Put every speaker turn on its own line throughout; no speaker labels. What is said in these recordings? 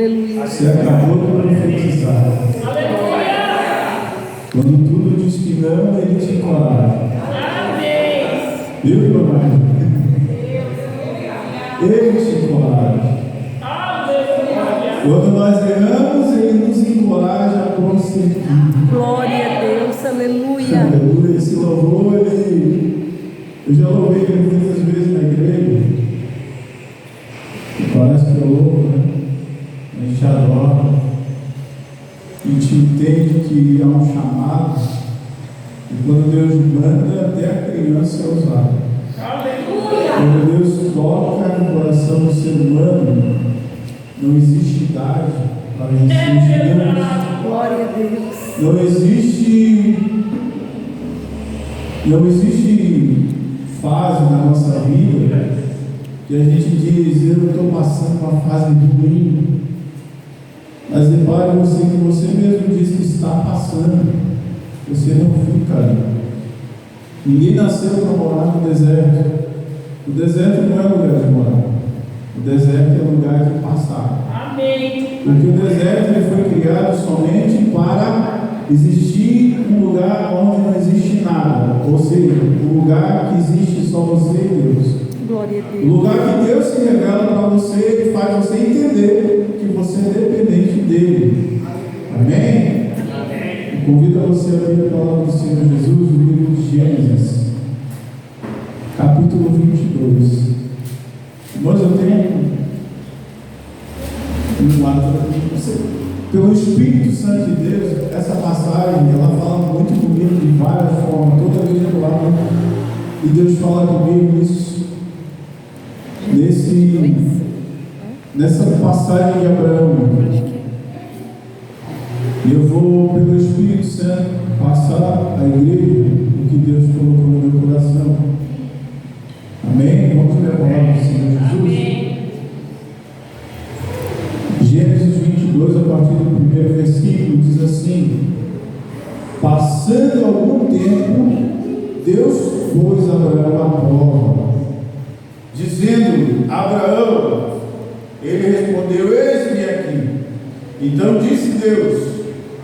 Aleluia.
Você acabou de profetizar. Quando tudo diz que não, Ele te encoraja. Viu, meu marido? Ele te encoraja. Quando nós erramos, Ele nos encoraja a prosseguir.
Glória a Deus, aleluia.
Aleluia. Esse louvor, eu já louvei ele muitas vezes na igreja. Parece que eu louvo, né? A gente adora. A gente entende que há um chamado. E quando Deus manda, até a criança é usada. Quando Deus toca no coração do ser humano, não existe idade para receber Deus.
Glória a Deus.
Não existe fase na nossa vida que a gente diz, eu estou passando uma fase ruim. Mas repare você que você mesmo diz que está passando. Você não fica. Ninguém nasceu para morar no deserto. O deserto não é lugar de morar. O deserto é lugar de passar.
Amém.
Porque o deserto ele foi criado somente para existir um lugar onde não existe nada. Ou seja, um lugar que existe só você e Deus.
Glória a Deus.
O lugar que Deus se revela para você e faz você entender que você é dependente dele. Amém? Eu convido a você a ler a palavra do Senhor Jesus no livro de Gênesis, capítulo 22. Mas eu tenho pelo Espírito Santo de Deus, essa passagem, ela fala muito comigo de várias formas. Toda vez que eu falo, e Deus fala comigo nessa passagem de Abraão. E eu vou, pelo Espírito Santo, passar à igreja o que Deus colocou no meu coração. Amém? Vamos ler a palavra do Senhor Jesus? Gênesis 22, a partir do primeiro versículo, diz assim: passando algum tempo, Deus pôs Abraão à prova, dizendo: Abraão. Ele respondeu: eis-me aqui. Então disse Deus: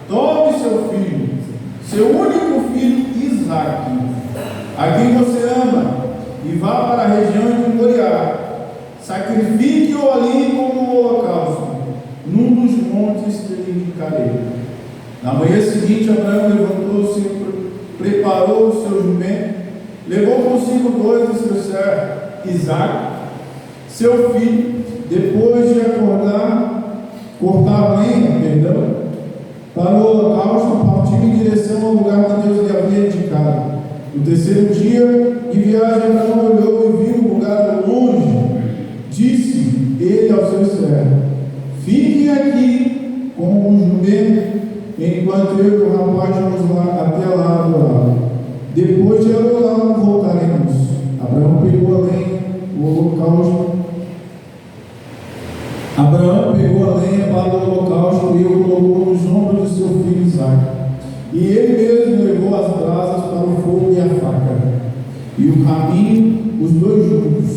tome seu filho, seu único filho Isaque, a quem você ama, e vá para a região de Moriá. Sacrifique-o ali como holocausto, num dos montes que lhe indicarei. Na manhã seguinte, Abraão levantou-se, preparou o seu jumento, levou consigo 2 de seus servos, Isaque, seu filho. Depois de cortar lenha, para o holocausto, partiu em direção ao lugar que Deus lhe havia indicado. No terceiro dia de viagem, Abraão olhou e viu o lugar longe. Disse ele aos seus servos: fiquem aqui com o jumento, enquanto eu e o rapaz vamos lá até lá adorar. Depois de adorar, voltaremos. Abraão pegou a lenha, para o holocausto e o colocou nos ombros de seu filho Isaque. E ele mesmo levou as brasas para o fogo e a faca, e o caminho, os 2 juntos.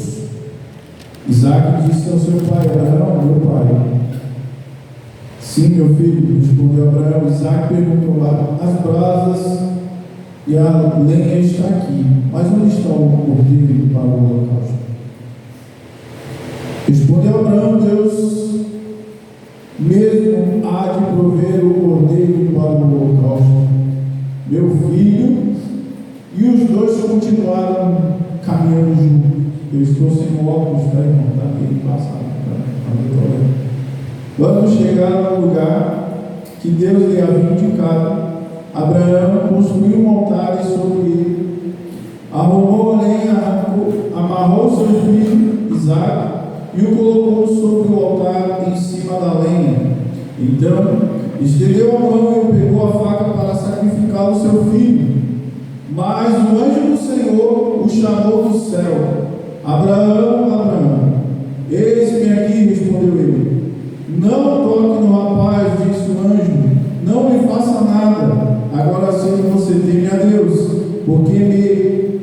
Isaque disse ao seu pai: Abraão, meu pai. Sim, meu filho, respondeu Abraão. Isaque perguntou lá: as brasas e a lenha está aqui, mas onde está o cordeiro para o holocausto? Respondeu Abraão: Deus mesmo há de prover o cordeiro para o holocausto, meu filho. E os 2 continuaram caminhando juntos. Eu estou sem óculos para encontrar ele passar. Quando chegaram no lugar que Deus lhe havia indicado, Abraão construiu um altar sobre ele, arrumou a lenha, amarrou seu filho Isaque e o colocou sobre o altar em cima da lenha. Então estendeu a mão e pegou a faca para sacrificar o seu filho. Mas o anjo do Senhor o chamou do céu: Abraão, Abraão. Eis-me aqui, respondeu ele. Não toque no rapaz, disse o anjo. Não me faça nada. Agora sei que você teme a Deus, porque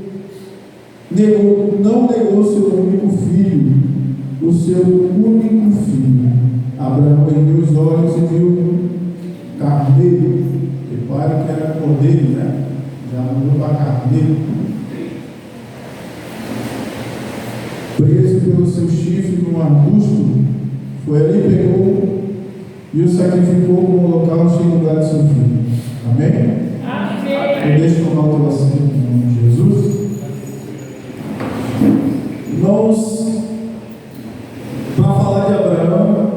não negou seu único filho, o seu único filho. Abraão ergueu os olhos e viu um carneiro. Repare que era cordeiro, né? Já mudou para carneiro. Preso pelo seu chifre num arbusto, foi ali, pegou e o sacrificou como holocausto em lugar de seu filho. Amém? Amém. Deixa eu tomar o teu assento em nome de Jesus. Irmãos, para falar de Abraão,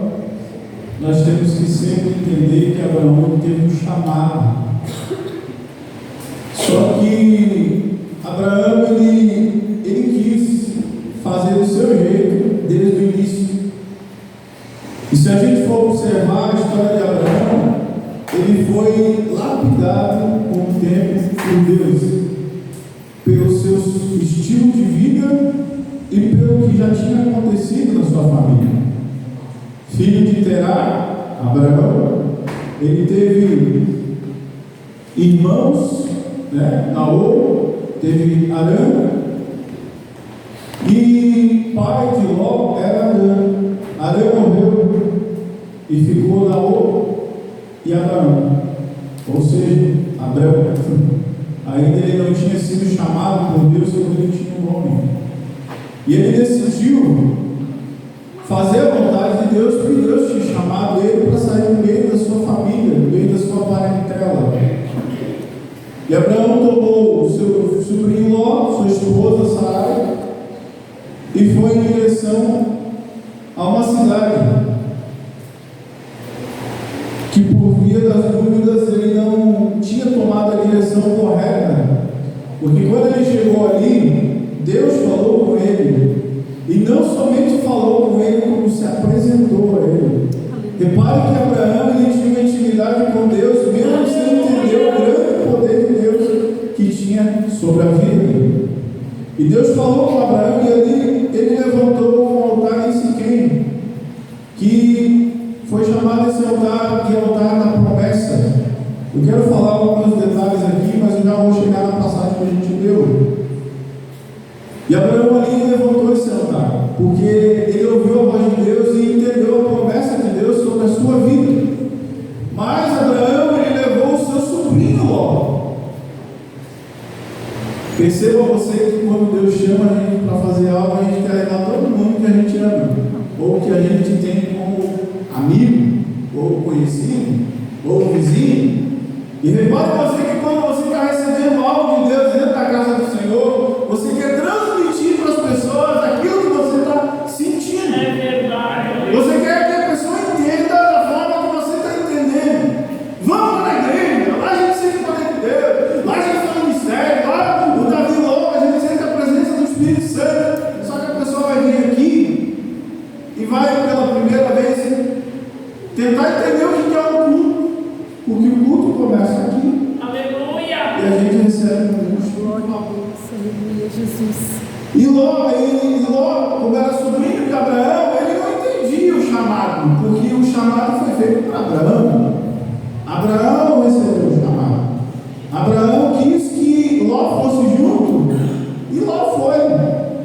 nós temos que sempre entender que Abraão teve um chamado. Só que Abraão ele quis fazer do seu jeito desde o início. E se a gente for observar a história de Abraão, ele foi lapidado com o tempo por Deus, pelo seu estilo de vida e pelo que já tinha acontecido na sua família. Filho de Terá, Abraão, ele teve irmãos, né? Naor, teve Arã, e pai de Ló era Arã. Arã morreu e ficou Naor e Abraão, ou seja, Abraão. Ainda ele não tinha sido chamado por Deus, quando ele tinha um nome. E ele decidiu fazer a vontade de Deus, porque Deus tinha chamado ele para sair do meio da sua família, do meio da sua parentela. E Abraão tomou o seu sobrinho Ló, sua esposa Sarai, e foi em direção a uma cidade que, por via das dúvidas, ele não tinha tomado a direção correta, porque quando ele chegou ali, Deus falou com ele, e não somente falou com ele, como se apresentou a ele. Repare que Abraão ele tinha uma intimidade com Deus, mesmo sem entender o grande poder de Deus que tinha sobre a vida dele. E Deus falou com Abraão, e ali ele levantou um altar em Siquém, que foi chamado esse altar de altar da promessa. Eu quero falar alguns detalhes aqui, mas eu já vou chegar na passagem que a gente leu. E Abraão ali levantou esse altar, porque ele ouviu a voz de Deus e entendeu a promessa de Deus sobre a sua vida. Mas Abraão ele levou o seu sobrinho Ló. Perceba você que quando Deus chama a gente para fazer algo, a gente quer levar todo mundo que a gente ama, ou que a gente tem como amigo, ou conhecido, ou vizinho. E repare você que quando você está recebendo algo de Deus dentro da casa do Senhor, você quer transmitir para as pessoas aquilo que você está sentindo. É verdade. Você quer que a pessoa entenda da forma que você está entendendo. Vamos para a igreja, lá a gente sente o poder de Deus, lá a gente faz o mistério, lá o Davi louco, a gente sente a presença do Espírito Santo. Só que a pessoa vai vir aqui e vai pela primeira vez tentar entender o que é o culto, porque o culto começa aqui. Aleluia! E a gente recebe um
Glória a Deus, aleluia, Jesus.
E Ló, como era sobrinho de Abraão, ele não entendia o chamado, porque o chamado foi feito para Abraão. Abraão recebeu o chamado. Abraão quis que Ló fosse junto, e Ló foi,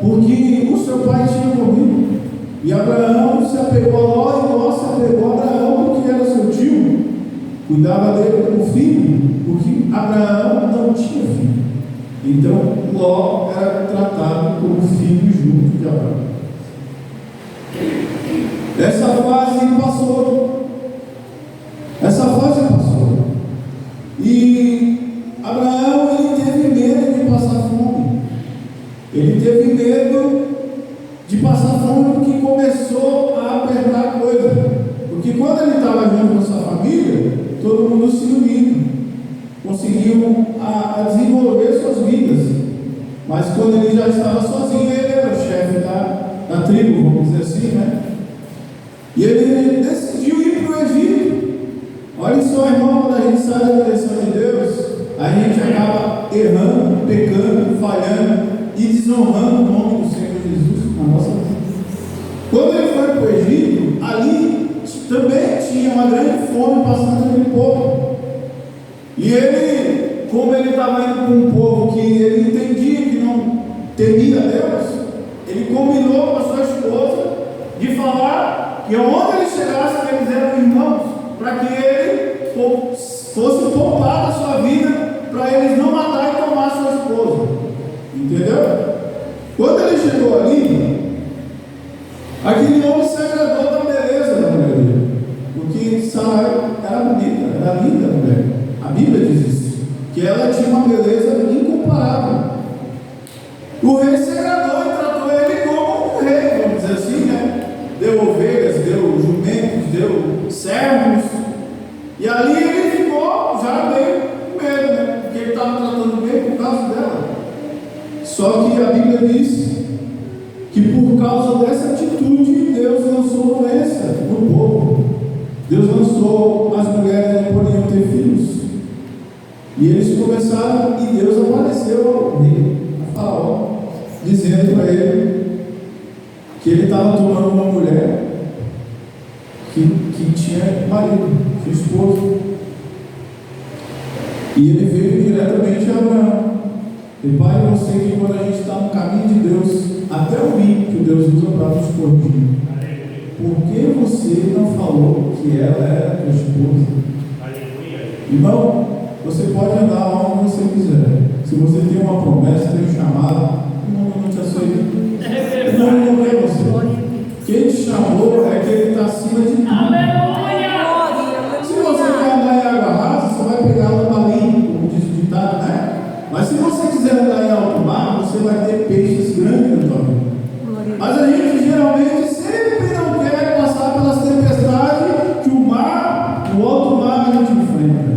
porque o seu pai tinha morrido. E Abraão se apegou a Ló, e Ló se apegou a Abraão, porque era seu tio, cuidava dele como filho, porque Abraão não tinha filho. Então Ló era tratado como filho junto de Abraão. Essa fase passou. E Abraão ele teve medo de passar fome. Ele teve medo de passar fome porque começou a apertar a coisa. Porque quando ele estava junto com a sua família, todo mundo se uniu, conseguiu a desenvolver suas vidas. Mas quando ele já estava sozinho, ele era o chefe da tribo, vamos dizer assim, né? E ele decidiu ir para o Egito. Olha só, irmão, quando a gente sai da direção de Deus, a gente acaba errando, pecando, falhando e desonrando o nome do Senhor Jesus na nossa vida. Quando ele foi para o Egito, ali também tinha uma grande fome passando naquele povo. E ele, como ele estava indo com um povo que ele entendia que não temia Deus, ele combinou com a sua esposa de falar que onde ele chegasse que eles eram irmãos, para que ele fosse poupar da sua vida, para eles não matar e tomar sua esposa. Entendeu? Quando ele chegou ali, aquele homem se agradou da beleza da mulher dele, porque Sara era bonita, era linda a mulher. A Bíblia diz isso, que ela tinha uma beleza incomparável. O rei se agradou e tratou ele como um rei, vamos dizer assim, né? Deu ovelhas, deu jumentos, deu servos, e ali ele ficou já meio com medo, né? Porque ele estava tratando bem por causa dela. Só que a Bíblia diz que por causa dessa atitude, Deus lançou doença no povo. Deus lançou as mulheres que não podiam ter filhos. E eles começaram, e Deus apareceu ao rei, a Faraó, dizendo para ele que ele estava tomando uma mulher que tinha marido, tinha esposo. E ele veio diretamente a Abraão. E pai, eu sei que quando a gente está no caminho de Deus, até o que Deus usa para nos corrigir. Por que você não falou que ela era tua esposa? Irmão, você pode andar onde você quiser. Se você tem uma promessa, tem um chamado, o mundo não te aceita. O mundo não quer você. Quem te chamou é quem está acima de tudo. Se você quer andar em água rasa, você vai pegar um balinho, como diz o ditado, né? Mas se você quiser andar em alto mar, você vai ter peixes grandes na tua vida. Mas a gente geralmente sempre não quer passar pelas tempestades que o mar, o alto mar, a gente enfrenta.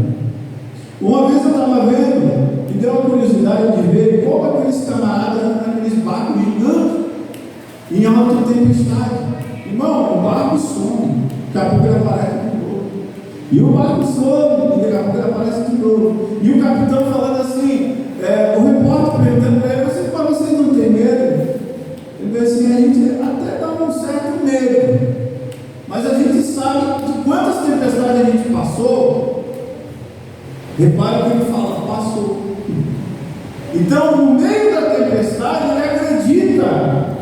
Uma vez eu estava vendo e deu a curiosidade de ver como aqueles camaradas andam naqueles barcos gigantes em alta tempestade. Irmão, o barco some, daqui a pouco ele aparece de novo. E o barco some, e daqui a pouco ele aparece de novo. E o capitão falando assim, o repórter perguntando para ele, mas vocês não têm medo? Ele disse assim, a gente até dá um certo medo, mas a gente sabe de quantas tempestades a gente passou. Repare que ele fala, passou. Então, no meio da tempestade, ele acredita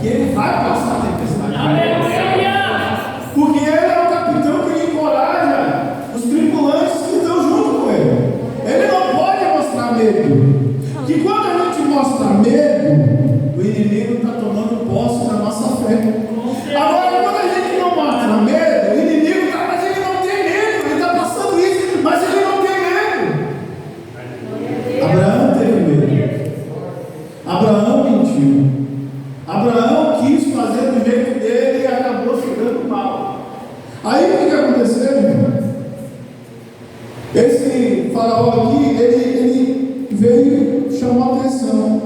que ele vai passar a tempestade. Porque ele é o capitão que encoraja os tripulantes que estão junto com ele. Ele não pode mostrar medo. Que quando a gente mostra medo, o inimigo está tomando posse da nossa fé. Agora, quando a gente não mostra medo, o inimigo está, mas ele não tem medo, ele está passando isso, mas ele não tem medo. Abraão teve medo. Abraão mentiu. Abraão quis fazer do jeito dele e acabou ficando mal. Aí o que aconteceu, irmão? Esse faraó aqui, ele veio chamar a atenção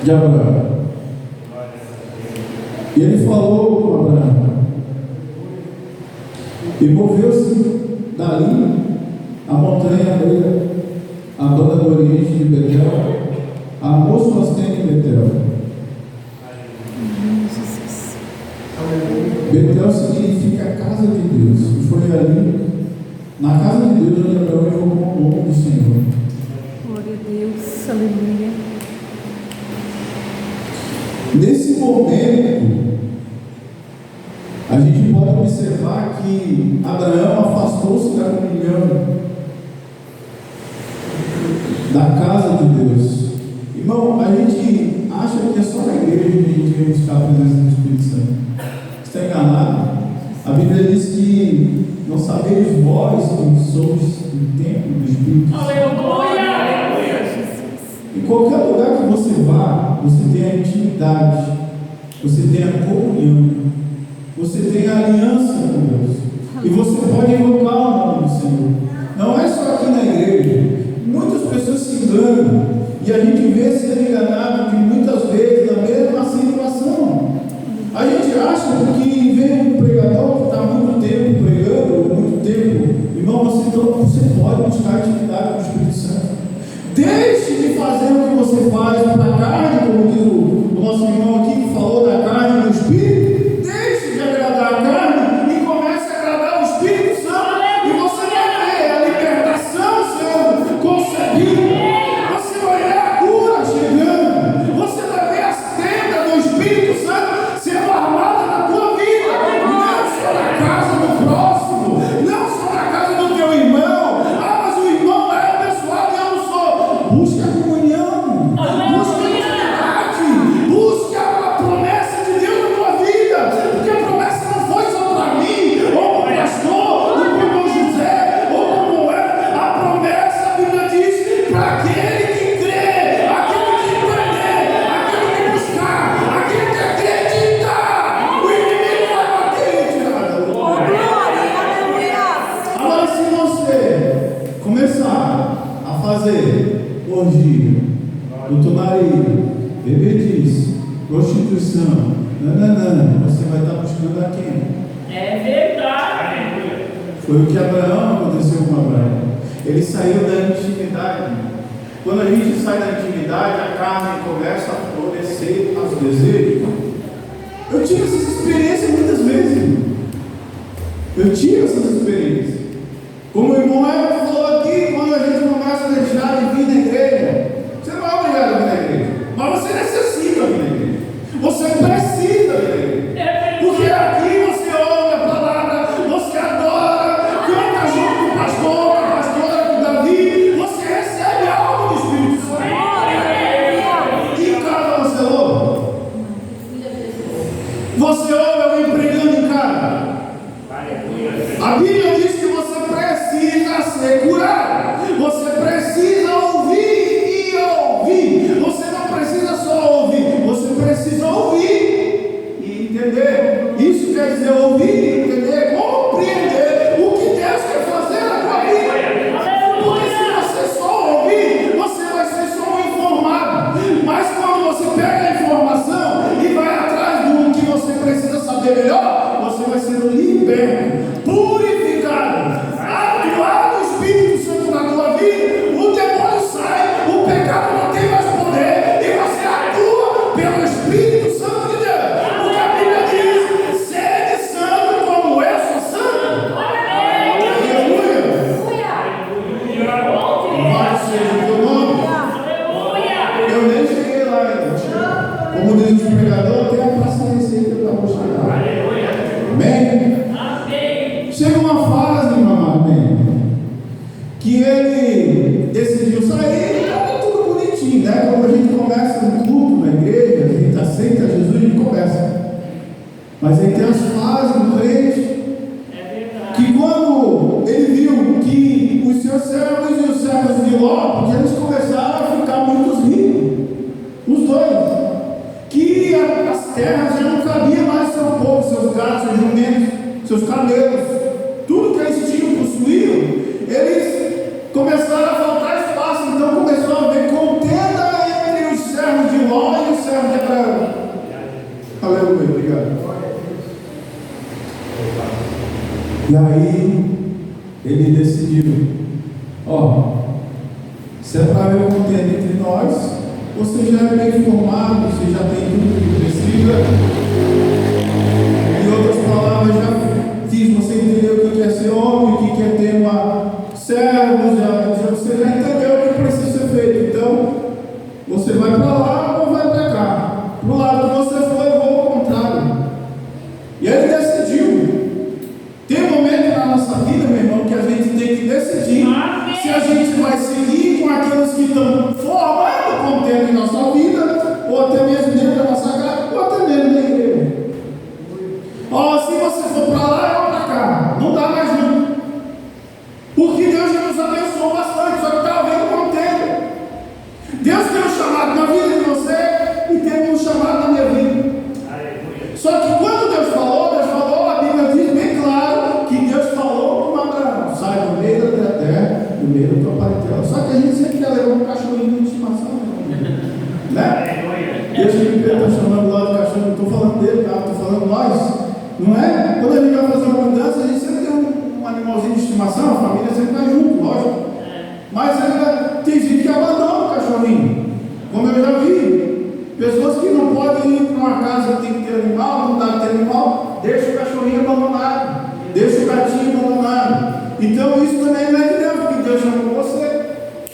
de Abraão. E ele falou com Abraão. E moveu-se dali a montanha negra, a banda do oriente de Betel, amou suas tendas em Betel. Betel significa casa de Deus. E foi ali, na casa de Deus, onde Abraão invocou o nome do Senhor.
Glória a Deus, aleluia.
Nesse momento, a gente pode observar que Abraão afastou-se da comunhão, da casa de Deus. Irmão, a gente acha que é só na igreja que a gente vem buscar a presença do Espírito Santo. Está enganado? A Bíblia diz que não sabeis vós que sois o templo do Espírito Santo. Em qualquer lugar que você vá, você tem a intimidade, você tem a comunhão, você tem a aliança com Deus, e você pode invocar o nome do Senhor. Não é só aqui na igreja. Muitas pessoas se enganam e a gente vê sendo enganado de muitas vezes na mesma situação. A gente acha que vem um pregador que está há muito tempo pregando, muito tempo, irmão, você pode buscar intimidade com o Espírito Santo. Deixe de fazer o que você faz para a carne, como diz o nosso irmão aqui que falou da carne e do Espírito. Deixe de agradar a carne e comece a começar a fazer orgia, lutonaria, bebedice, prostituição, você vai estar buscando a quem?
É verdade.
Foi o que aconteceu com Abraão. Ele saiu da intimidade. Quando a gente sai da intimidade, a carne começa a florescer aos desejos. Eu tive essas experiências muitas vezes. Eu tive essas experiências. Como o irmão Everton falou aqui, quando a gente começa a deixar de vir na igreja, você não é obrigado a vir na igreja, mas você necessita vir na igreja. Você precisa vir na igreja. Porque aqui você ouve a palavra, você adora, canta junto com o pastor, com a pastora, com o Davi, você recebe algo do Espírito Santo. E cada você ouve. Você ouve alguém pregando em casa. A Bíblia diz que você precisa ser curado. Você precisa ouvir e ouvir. Você não precisa só ouvir, você precisa ouvir e entender. Isso quer dizer ouvir, entender, compreender o que Deus quer fazer na tua vida. Porque se você só ouvir, você vai ser só um informado. Mas quando você pega a informação e vai atrás do que você precisa saber melhor, você vai ser liberto, purificado, atuado o Espírito Santo na tua vida, o demônio sai, o pecado não tem mais poder e você atua pelo Espírito Santo de Deus. Porque a Bíblia diz: sede santo como eu sou santo. Aleluia. Louvado seja o teu nome. Eu nem cheguei lá ainda. Como diz o pregador, tenha paciência que eu vou chegar. Amém? Chega uma fase, amém, que ele decidiu sair, estava tudo bonitinho, né? Quando a gente começa no culto na igreja, a gente aceita Jesus, a gente começa. Mas aí tem as fases do crente, que quando ele viu que os seus servos e os servos de Ló, porque eles começaram a ficar muito ricos, os dois, que as terras já não cabiam mais seu povo, seus gatos, seus jumentos, seus camelos, tudo que eles tinham possuído, eles começaram a faltar espaço. Então começou a haver contenda entre os servos de Ló e os servos de Abraão. Aleluia, obrigado. E aí ele decidiu: se é para haver contenda entre nós, você já é bem formado, você já tem tudo que precisa. Em outras palavras, já fiz você entender o que é ser homem, o que é ter uma servos, você já entendeu o que precisa ser feito. Então, você vai para lá ou vai para cá. Para o lado que você for, eu vou ao contrário. E ele decidiu. Tem um momento na nossa vida, meu irmão, que a gente tem que decidir se a gente vai seguir com aqueles que estão formando contendo em nossa vida, ou até mesmo dentro da nossa casa, ou até mesmo na igreja. Se você for para lá, eu vou para cá. Não dá mais não. Porque Deus já nos abençoou bastante, só que está havendo contenda. Deus tem um chamado na vida de você e tem um chamado na minha vida. Só que quando Deus falou, a Bíblia diz bem claro que Deus falou com Abraão: sai do meio da terra, do meio da tua parentela. Só que a gente sempre quer levar um cachorrinho de estimação, né? Deus que está chamando lá do cachorro, não estou falando dele, tá? Estou falando nós, não é? Quando a gente vai fazer uma mudança, a gente sempre tem um animalzinho de estimação, a família sempre vai junto, lógico. Mas ainda tem gente que abandona o cachorrinho, como eu já vi. Pessoas que não podem ir para uma casa que tem que ter animal, não dá para ter animal, deixa o cachorrinho abandonado, deixa o gatinho abandonado. Então isso também não é de Deus, porque Deus chamou você.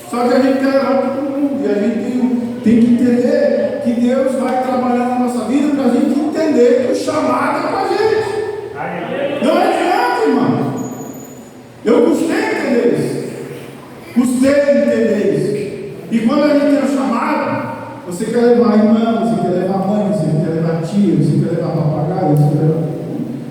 Só que a gente quer levar todo mundo, e a gente tem que entender que Deus vai trabalhar na nossa vida para a gente entender que o chamado é para a gente. Não adianta, irmão. Eu custei entender isso. Custei entender isso. E quando a gente tem um chamado, você quer levar a irmã, você quer levar a mãe, você quer levar a tia, você quer levar a papagaio, você quer levar...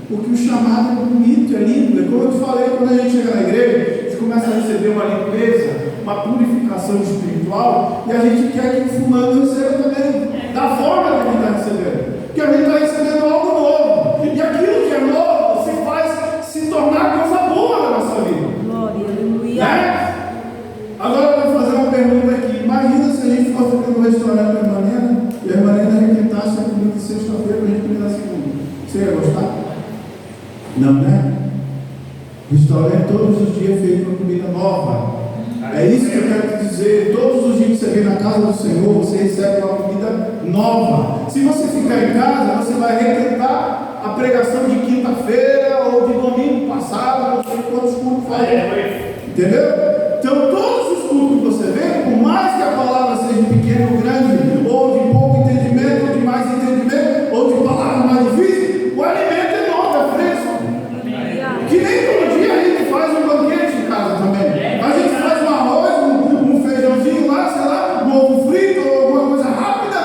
Porque o chamado é bonito, é lindo. É como eu te falei, quando a gente chega na igreja, a gente começa a receber uma limpeza, uma purificação espiritual, e a gente quer que o fulano receba também da forma que ele está recebendo. Porque a gente está recebendo algo novo. E aquilo que é novo se faz se tornar coisa boa na nossa vida.
Glória, aleluia.
Né? se fosse aqui no restaurante da irmã Nena, e a irmã Nena requentasse a comida de sexta-feira para a gente comer na segunda. Você ia gostar? Não, né? Restaurante todos os dias feito uma comida nova. É isso que eu quero te dizer. Todos os dias que você vem na casa do Senhor, você recebe uma comida nova. Se você ficar em casa, você vai requentar a pregação de quinta-feira ou de domingo passado, não sei quantos cultos faz. Entendeu? Então, todos os cultos que você vê, por mais que a palavra seja pequena ou grande, ou de pouco entendimento, ou de mais entendimento, ou de palavra mais difícil, o alimento é novo, é fresco. Que nem todo dia a gente faz um banquete em casa também. A gente faz um arroz, um feijãozinho lá, sei lá, um ovo frito, ou alguma coisa rápida,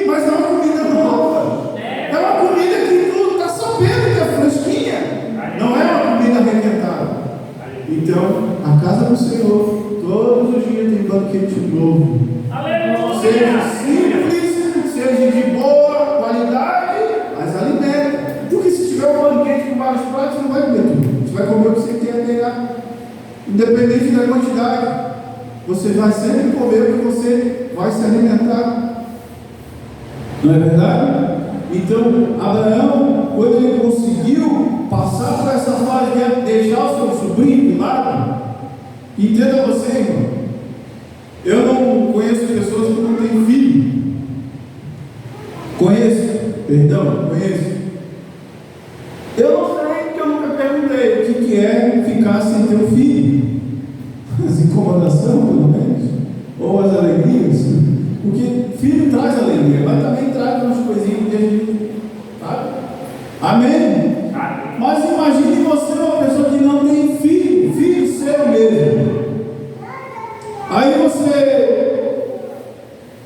mas não é uma comida nova. É uma comida que tu está sabendo que é fresquinha. Não é uma comida requentada. Então, a casa do Senhor, todos os dias tem banquete novo. Seja simples, seja de boa qualidade, mas alimenta. Porque se tiver um banquete com vários pratos, você não vai comer tudo. Você vai comer o que você quer pegar. Independente da quantidade, você vai sempre comer o que você vai se alimentar. Não é verdade? Então, Abraão, quando ele conseguiu passar por essa fase de deixar o seu sobrinho de lado, entenda você, irmão, eu não conheço pessoas que não têm filho. Conheço. Eu não sei, porque eu nunca perguntei o que é ficar sem ter um filho. As incomodações, pelo menos, ou as alegrias. Porque filho traz alegria, mas também traz umas coisinhas que a gente, sabe? Amém? Mas imagine você uma pessoa que não tem filho seu mesmo. Aí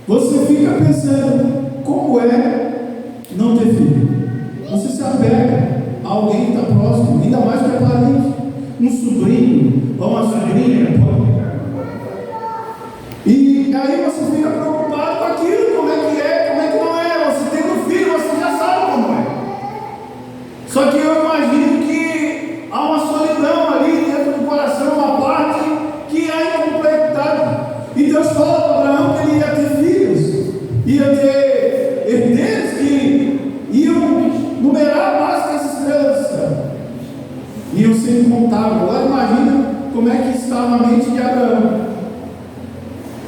você fica pensando, como é não ter filho? Você se apega a alguém que está próximo, ainda mais que é parente, um sobrinho ou uma sobrinha. E aí você fica preocupado com aquilo, como é que não é. Você tem um filho, você já sabe como é. Só que eu imagino que há uma solidão ali dentro do coração, uma parte que há incompletuidade. E Deus fala para Abraão que ele ia ter filhos, ia ter herdeiros que iam numerar mais que as estrelas do céu, iam ser incontáveis. Agora imagina como é que estava a mente de Abraão.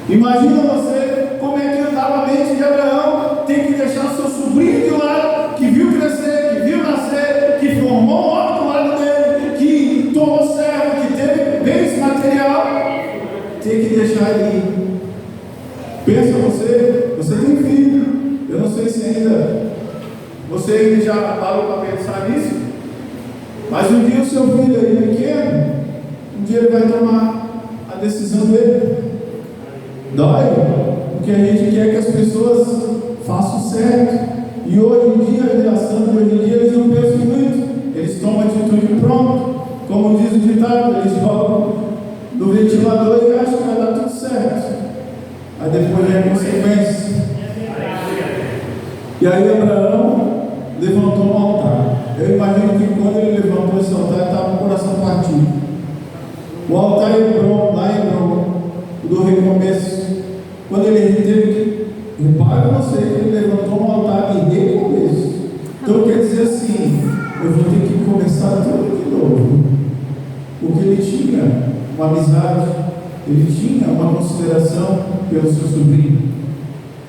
Imagina você como é que andava a mente de Abraão, tem que deixar seu sobrinho de lado, que viu crescer, que viu nascer, que formou um homem do lado dele, que tomou servo, que teve bens material, tem que deixar ele ir. Pensa você tem filho, eu não sei se você já parou para pensar nisso, mas um dia o seu filho aí pequeno, um dia ele vai tomar a decisão dele. Dói, porque a gente quer que as pessoas façam certo. E hoje em dia, a geração de hoje em dia, eles não pensam muito. Eles tomam atitude pronto. Como diz o ditado, eles jogam no ventilador e acham que vai dar tudo certo. Aí depois vem a consequência. E aí Abraão levantou um altar. Eu imagino que quando ele levantou esse altar, ele estava com o coração partido. O altar Hebron, lá em Hebron, do recomeço, quando ele teve que, repara você que ele levantou um altar de recomeço. Então quer dizer assim, eu vou ter que começar tudo de novo. Porque ele tinha uma amizade, ele tinha uma consideração pelo seu sobrinho.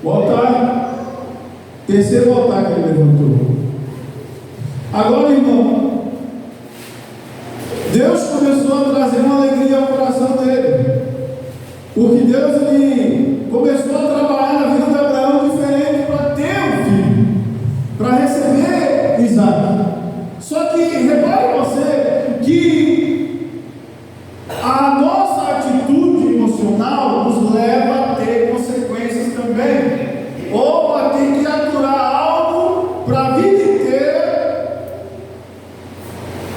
O altar, terceiro altar que ele levantou. Agora, irmão, Deus começou a trazer uma alegria ao coração dele. Porque Deus ele começou a trabalhar na vida de Abraão diferente para ter um filho, para receber Isaac. Só que repare você que a nossa atitude emocional nos leva a ter consequências também, ou a ter que aturar algo para a vida inteira,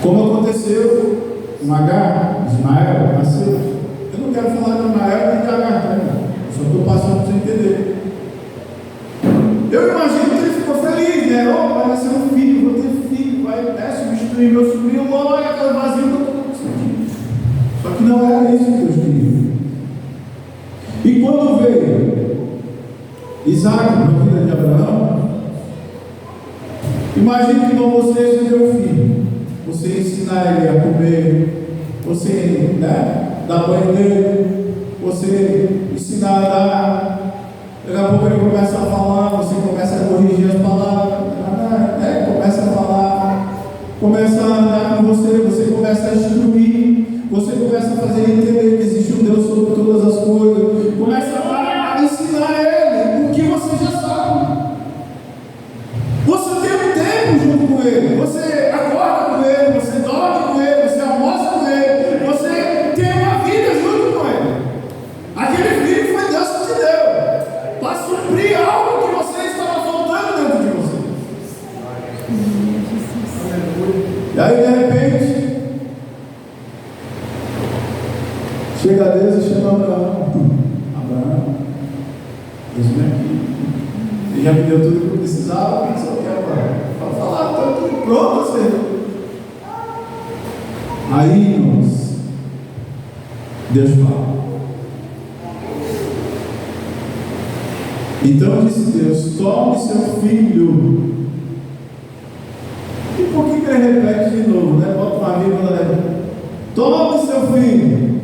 como aconteceu com Agar. Ismael nasceu. Eu não quero falar de Ismael nem de Agar, tá? Só estou passando para você entender. Eu imagino que ele ficou feliz, né? Oh, vai nascer um filho, vou ter filho, vai substituir meu sobrinho, olha aquela vazio que eu estou sentindo. Só que não era isso que Deus queria. E quando veio Isaac para a vida de Abraão. Imagine que você é seu filho, você ensinar ele a comer, você dar banho nele, você ensinar a dar. Daqui a pouco ele começa a falar, você começa a corrigir as palavras, começa a falar, começa a andar com você, você começa a instruir, você começa a fazer ele entender que existe um Deus sobre todas as coisas, começa a ensinar ele o que você já sabe. Você tem um tempo junto com ele, você acorda com ele, você dorme com ele, você almoça com ele, você tem uma vida junto com ele. Aquele filho foi Deus que te deu para suprir algo que você estava faltando dentro de você. E aí de repente chega a Deus e chama Abraão. Abraão, Deus vem aqui. Você já me deu tudo que eu precisava, o que você quer agora? Pode falar, estou aqui, pronto, Senhor. Aí, irmãos, Deus fala. Então disse Deus: tome seu filho. E por que ele repete de novo, né? Bota uma vírgula, né? Tome seu filho,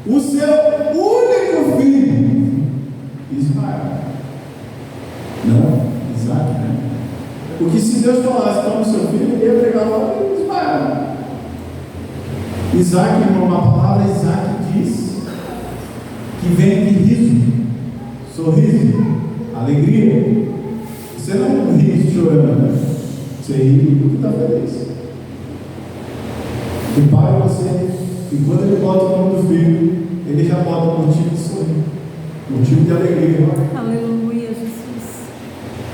o seu único filho, Ismael. Não, Isaac, né? Porque se Deus falasse, tome seu filho, ele ia pregar logo Ismael. Isaac, irmão, uma palavra Isaac diz que vem de riso, sorriso, alegria. Você não ri chorando, né? Você ri porque está feliz. O pai, você, e quando ele bota o nome do filho, ele já bota um motivo de sorrir, motivo de alegria.
Aleluia, Jesus.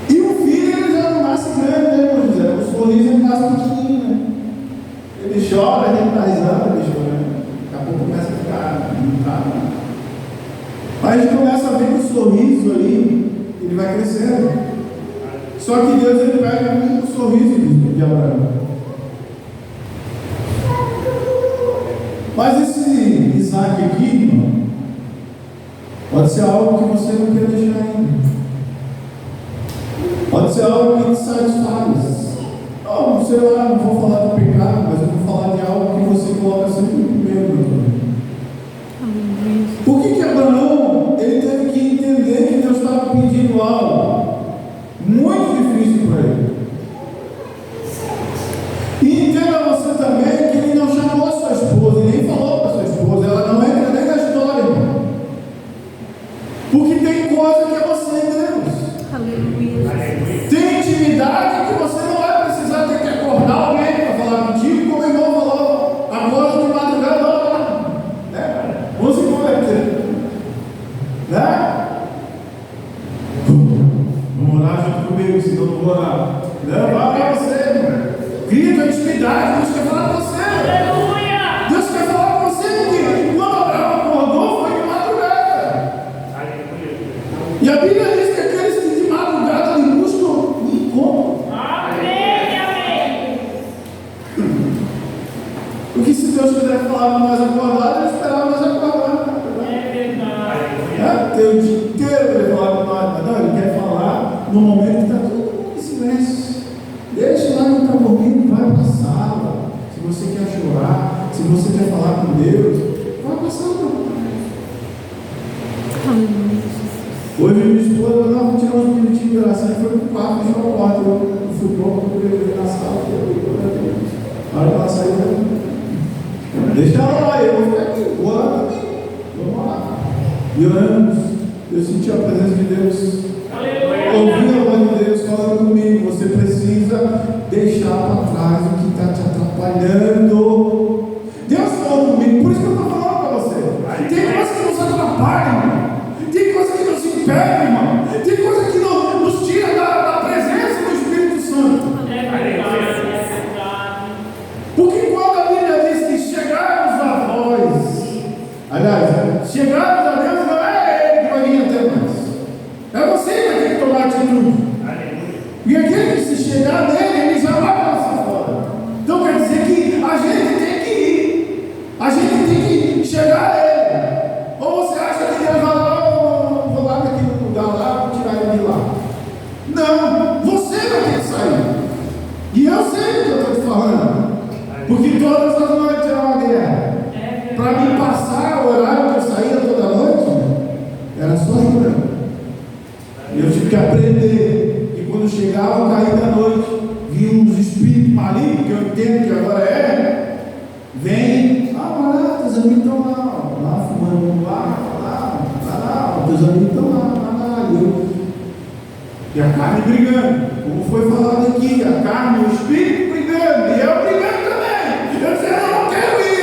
E o filho, ele já não nasce grande, né, irmão José? O sorriso ele nasce pequenininho, né? Ele chora, ele está risando, ele chora. Daqui a pouco começa a ficar irritado. Aí a gente começa a ver que o sorriso ali, ele vai crescendo. Só que Deus, ele pega um sorriso de Abraão. Mas esse Isaac aqui, irmão, pode ser algo que você não quer deixar ainda. Pode ser algo que te satisfaz. Não, sei lá, não vou falar do pecado, mas eu vou falar de algo que você coloca sempre em primeiro na tua vida. Por que Abraão, ele teve que entender que Deus estava pedindo algo muito difícil para ele? E entenda você também que ele não chamou a sua esposa, e nem falou para a sua esposa, ela não entra nem na história, irmão. Porque tem coisa que é você e Deus.
Aleluia.
Tem intimidade que você não vai precisar ter que acordar alguém para falar contigo, como o irmão falou, agora de madrugada, né? 11h40, né? Vamos orar junto comigo, senão não vou orar. Não, vai para você, irmão. Cria tua intimidade, Deus quer falar com você. Aleluia! Deus quer falar com você, porque quando Abraão acordou foi de madrugada. E a Bíblia diz que aqueles que de madrugada lhe buscam, lhe encontram. Amém. Porque se Deus quiser falar com nós acordados, ele esperava nós acordarmos. É verdade. Tem o dia inteiro ele falar com nós, mas não, ele quer falar no momento que está todo mundo em silêncio. Deixa lá quem está dormindo, vai para a sala. Se você quer chorar, se você quer falar com Deus, vai para a sala. Hoje minha esposa, não, vou tirar uns minutinhos de oração, e foi para o quarto, fechou a porta. Eu fui pronto para poder ver na sala. Na hora que ela saiu, deixa ela lá, eu vou ficar aqui, vou orar também. Vamos lá. E oramos, eu senti a presença de Deus. Ouvi a voz de Deus falando comigo. Você precisa deixar para trás o que está te atrapalhando. Deus falou comigo, por isso que eu estou falando para você. Tem coisa que nos atrapalha, irmão. Tem coisa que nos impede, irmão. Tem coisa que nos tira da presença do Espírito Santo. Porque quando a Bíblia diz que chegarmos a vós, aliás, chegarmos a Deus, não é Ele que vai vir até nós. É você que vai ter que tomar atitude. E aquele que se chegar nele, ele já vai passar fora. Então quer dizer que a gente tem que ir. A gente tem que chegar nele. Ou você acha que Deus vai lá, vou lá naquele lugar lá, vou tirar ele de lá. as noites era uma guerra. Para me passar o horário que eu saía toda noite, era só chorando. E eu tive que aprender. E quando chegava o cair da noite, vinham uns espíritos malignos, que eu entendo que agora vem, mas lá, teus amigos estão lá fumando, lá, teus amigos estão lá, e a carne brigando, como foi falado aqui, a carne e o espírito brigando, e eu brigando também. Eu dizendo, eu não quero ir,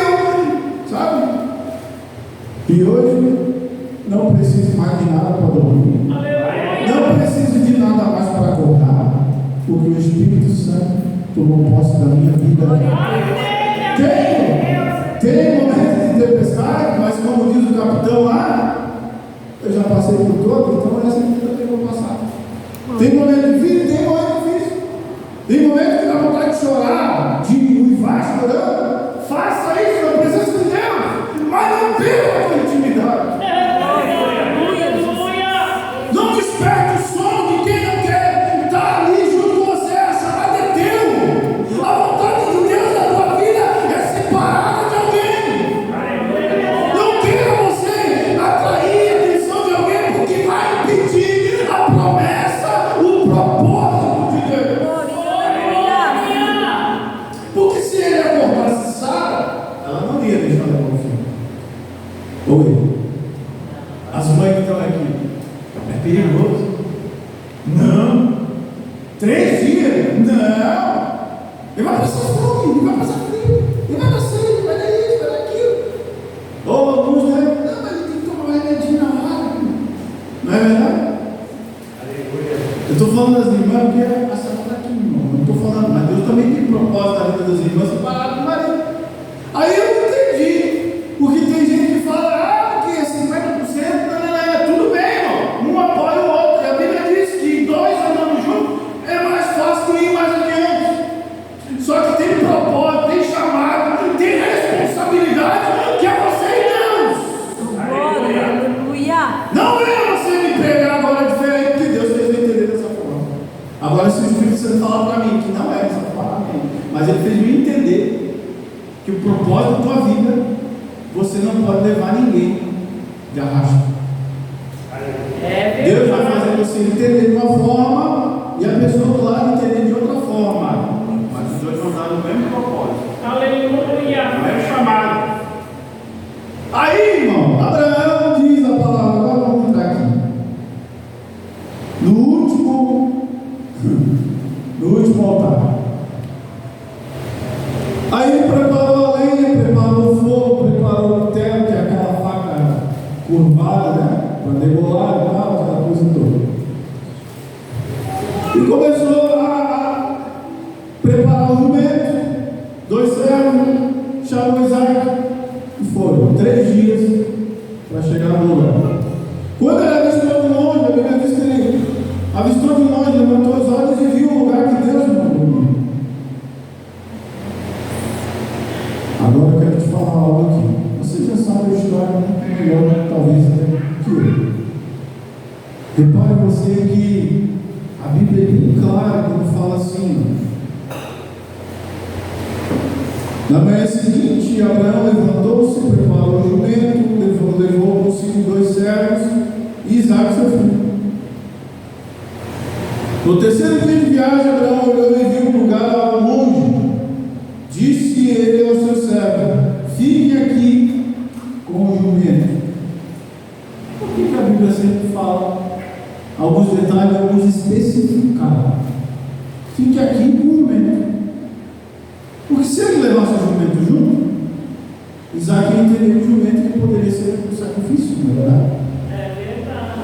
sabe? E hoje não preciso mais de nada para dormir, não preciso de nada mais para acordar, porque o Espírito Santo tomou posse da minha vida. Tem momentos de tempestade, mas como diz o capitão lá, eu já passei por todo, então essa aqui também vou passar. Tem momento difícil, tem momento difícil. Tem momento que dá vontade de chorar, de uivar chorando. Faça isso na presença de Deus, mas não perca a tua intimidade. Não desperte o sono de quem não quer estar ali junto com você. A chamada é teu. A vontade de Deus na tua vida é separada de alguém. Não queira você atrair a atenção de alguém, porque vai impedir a promessa, o propósito de Deus. Porque se ele acordasse Sara, ela não ia deixar ela confiar. Oi, as mães que estão aqui, é perigoso? Não. 3 dias? Não. Ele vai passar fome, ele vai passar frio, ele vai passar isso, vai dar isso, vai dar aquilo. Ou alguns, né? Não, mas ele tem que tomar um remedinho na hora. Não é verdade? Eu estou falando das irmãs porque a senhora está aqui, irmão. Não estou falando, mas Deus também tem propósito na vida das irmãs separado do marido. Aí eu não entendi, porque tem gente que fala, que é 50%, tudo bem, irmão. Um apoia o outro. E a Bíblia diz que 2 andando juntos é mais fácil ir mais adiante. Só que tem propósito, tem chamado, tem responsabilidade que é você e Deus.
Aleluia.
Não venha você me pregar agora diferente, porque Deus fez eu entender dessa forma. Agora, se o Espírito Santo falar para mim que não é dessa forma, mas ele fez me entender que o propósito da tua vida, você não pode levar ninguém de arrasto. Deus vai fazer você entender de uma forma e a pessoa do lado entender de outra forma, mas os dois vão dar o mesmo propósito.
Aleluia.
O mesmo chamado. Aí, irmão, Abraão diz a palavra, agora vamos entrar aqui. No último altar. Aí ele preparou a lenha, preparou o fogo, preparou o cutelo, que é aquela faca curvada, né? Para degolar e tal, aquela coisa toda. E começou a preparar o jumento. 2 servos, chamou Isaac e foram 3 dias para chegar no lugar. Quando ele avistou de longe, a Bíblia diz que ele avistou de longe, levantou os olhos e viu o lugar que Deus mandou. Agora eu quero te falar algo aqui. Você já sabe a história muito melhor, talvez até que eu. Repare você que a Bíblia é bem clara quando fala assim. Na manhã seguinte, Abraão levantou-se, preparou o jumento, levou consigo 2 servos e Isaac seu filho. No 3º dia de viagem, Abraão olhou e viu um lugar ao longe. Disse ele ao seu servo: fique aqui com o jumento. Por que a Bíblia sempre fala alguns detalhes, alguns especificados? Fique aqui com o jumento. Porque se ele levasse o jumento junto, Isaac ia entender que o jumento que poderia ser um sacrifício, não é verdade?
É verdade.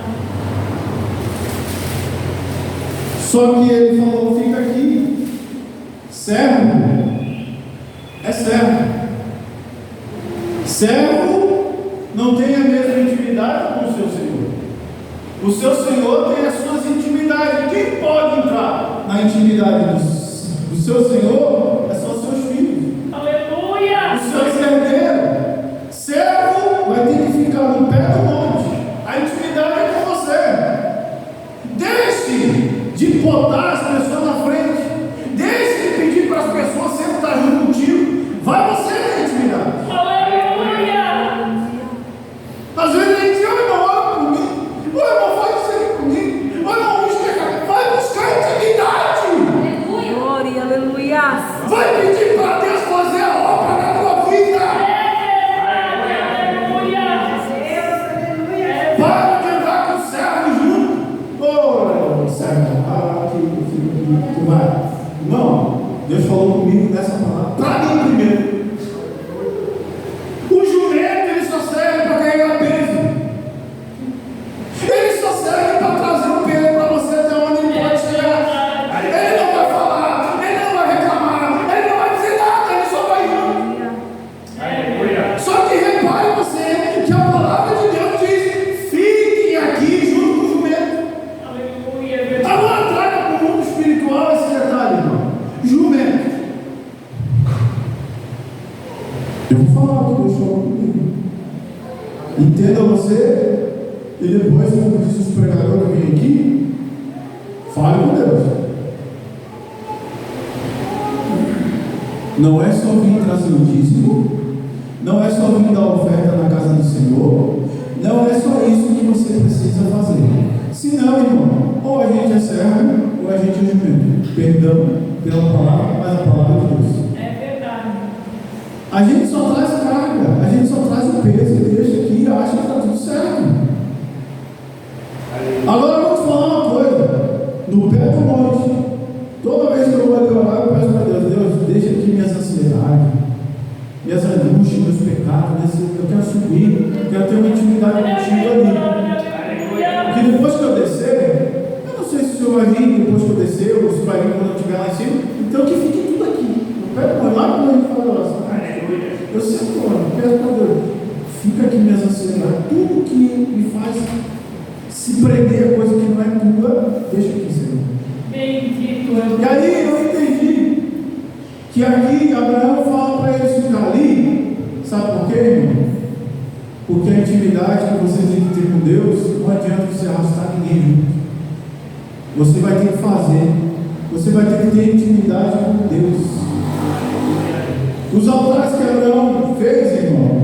Só que ele falou: fica aqui. Servo é servo. Servo não tem a mesma intimidade com o seu Senhor. O seu Senhor tem as suas intimidades. Quem pode entrar na intimidade do seu Senhor é só seus filhos.
Aleluia.
Os seus herdeiros. Servo vai ter que ficar no pé do monte. A intimidade é com você. Deixe de botar as pessoas na frente. Deixe de pedir para as pessoas sempre estar junto contigo. Vai você carregar peso. Ele só serve para trazer o peso para você até onde ele pode chegar. Ele não vai falar, ele não vai reclamar, ele não vai dizer nada, ele só vai ir. Só que repare você que a palavra de Deus diz: fiquem aqui junto com o jumento. Agora traga para o mundo espiritual esse detalhe, irmão. Jumento. Eu vou falar o que Deus falou comigo. Entenda você, e depois, como diz os pregadores que vêm aqui, fale com Deus. Não é só vir trazer o dízimo, não é só vir dar oferta na casa do Senhor, não é só isso que você precisa fazer. Se não, irmão, ou a gente é servo, ou a gente é jumento. Perdão pela palavra, mas a palavra de Deus. A gente só traz carga, a gente só traz o peso e deixa aqui e acha que está tudo certo. Agora eu vou te falar uma coisa: no pé do monte, toda vez que eu vou orar, eu peço para Deus: Deus, deixa aqui minhas ansiedades, minhas angústias, meus pecados, eu quero subir, eu quero ter uma intimidade contigo ali. Porque depois que eu descer, eu não sei se o Senhor vai vir depois que eu descer, ou se vai vir quando eu estiver lá em cima, então que fique tudo aqui, no pé do monte, lá quando a gente fala oração. Eu sempre peço para Deus: fica aqui minhas ansiedades, tudo que me faz se prender a coisa que não é tua, deixa aqui, Senhor. E aí eu entendi que aqui Abraão fala para eles ficar ali, sabe por quê, irmão? Porque a intimidade que você tem que ter com Deus, não adianta você arrastar ninguém junto. Você vai ter que fazer, você vai ter que ter intimidade com Deus. Os altares que Abraão fez, irmão,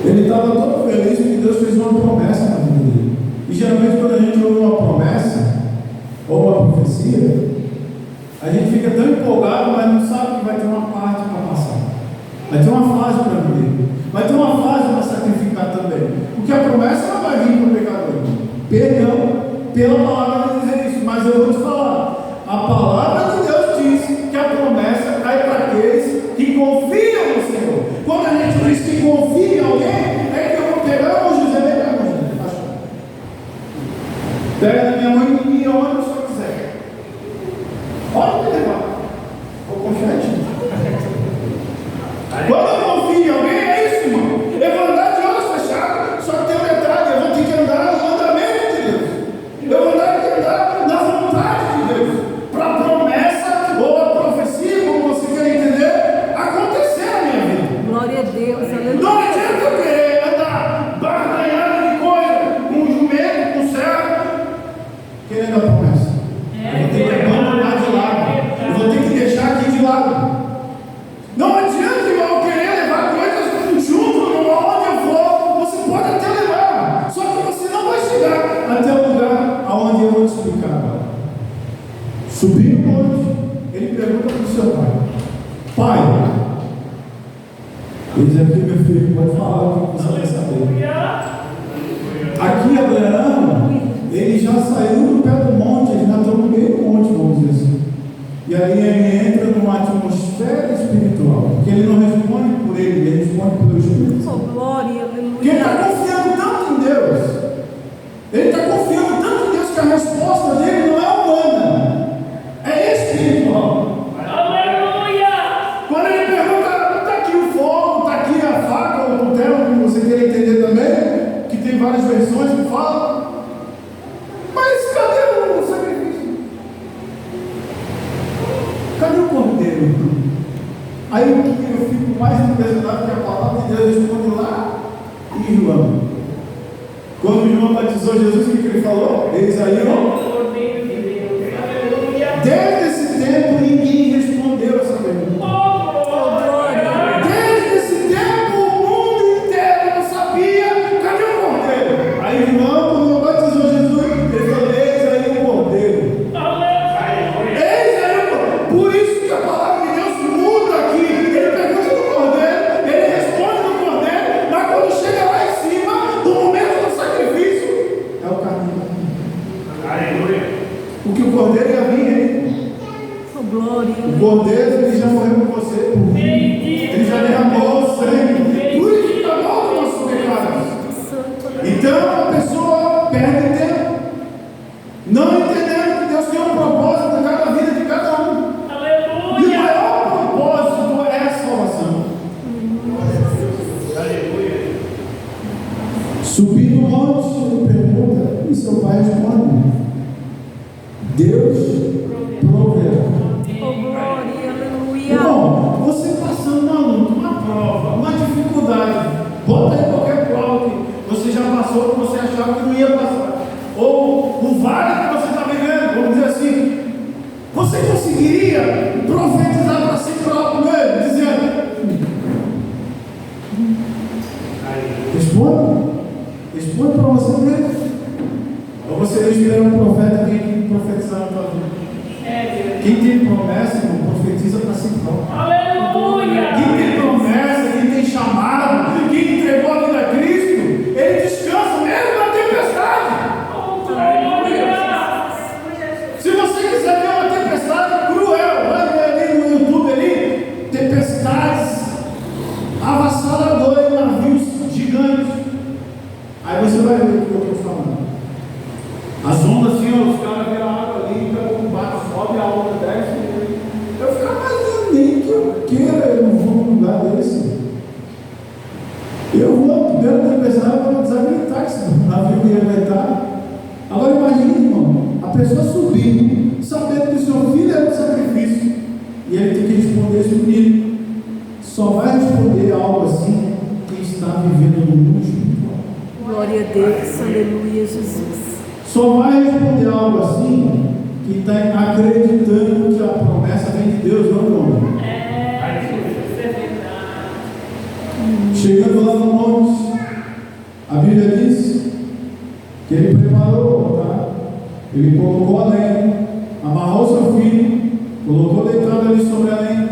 ele estava todo feliz porque Deus fez uma promessa na vida dele. E geralmente quando a gente ouve uma promessa ou uma profecia, a gente fica tão empolgado, mas não sabe que vai ter uma parte para passar. Vai ter uma fase para viver. Vai ter uma fase para sacrificar também. Porque a promessa não vai vir para o pecador. Perdão pela palavra de dizer isso, mas eu vou te falar: a palavra de Deus diz que a promessa cai para aqueles que confiam no Senhor. Quando a gente diz que confia em alguém, é que eu vou pegar o José, vem cá, José, pega na minha mãe e me onde o Senhor quiser. Pode me levar. Vou confiar em ti. Quando eu confio em alguém, é isso, irmão. Eu vou andar de olhos fechados, só que tem um detalhe: eu vou ter que andar no mandamento de Deus. Eu vou ter que andar na vontade de Deus, para a promessa ou a profecia, como você quer entender, acontecer na minha vida.
Glória a Deus, aleluia.
Não adianta eu querer andar barganhando de coisa, com um jumento, com um servo, querendo a promessa. Eu vou ter que abandonar de lado, eu vou ter que deixar aqui de lado. Não adianta, irmão, querer levar coisas junto onde eu for. Você pode até levar, só que você não vai chegar até o lugar aonde eu vou te explicar agora. Subiu no monte, ele pergunta para o seu pai: pai, ele diz aqui: meu filho, pode falar o que você quer saber. Aqui Abraão, ele já saiu do pé do monte, ele já está no meio do monte, vamos dizer assim. E aí ele entra numa atmosfera espiritual, porque ele não responde por ele responde pelo Espírito.
Oh, glória, aleluia.
Porque ele está confiando tanto em Deus, ele está confiando tanto em Deus que a resposta dele não é humana, é espiritual.
Aleluia!
Quando ele pergunta: está aqui o fogo, está aqui a faca ou o cutelo, que você quer entender também, que tem várias versões que falam, mas cadê o sacrifício? Cadê o cordeiro? Aí o que eu fico mais impressionado que a palavra de Deus responde lá em João. Quando João batizou Jesus, o que ele falou? Eis aí, ó.
Cordeiro de Deus. Aleluia!
Desde esse tempo ninguém respondeu essa pergunta. Desde esse tempo o mundo inteiro não sabia cadê o cordeiro. Aí João, quando batizou Jesus, ele falou: eis aí o cordeiro. Eis aí o cordeiro. Por isso que a palavra de Deus muda aqui. Ele pergunta do cordeiro, ele responde do cordeiro, mas quando chega lá em cima, no momento do sacrifício, é o caminho.
Aleluia!
E seu pai responde: Deus proverá.
Oh, glória, aleluia.
Irmão, você passando uma luta, uma prova, uma dificuldade, bota aí qualquer prova que você já passou, que você achava que não ia passar, ou o vale que você está vivendo, vamos dizer assim, você conseguiria profetizar para si próprio mesmo, dizendo: responde para você mesmo. Ou você espera um profeta vir profetizar na tua vida? Quem tem promessa, irmão, profetiza para si próprio.
Aleluia!
Quem tem promessa, quem tem chamado, quem entregou a vida a Cristo, ele descansa mesmo na tempestade. Se você quiser ver uma tempestade cruel, vai ver ali no YouTube ali, tempestades avassaladoras em navios gigantes. Aí você vai ver o que eu estou falando. As ondas assim, os caras viram a água ali, então bate, sobe, a onda desce. Eu ficava, mas nem que eu queira, eu não vou num lugar desse. Eu vou, primeiro tempestade, eu vou desabilitar que esse navio ia aguentar. Agora imagine, irmão, a pessoa subindo, sabendo que o seu filho é um sacrifício, e ele tem que responder esse menino. Só vai responder algo assim quem está vivendo no mundo espiritual.
Glória a Deus, aleluia, Jesus.
Só vai responder algo assim quem está acreditando que a promessa vem de Deus, não do homem. Chegando lá no monte, a Bíblia diz que ele preparou, tá? Ele colocou a lenha, amarrou seu filho, colocou deitado ali sobre a lenha.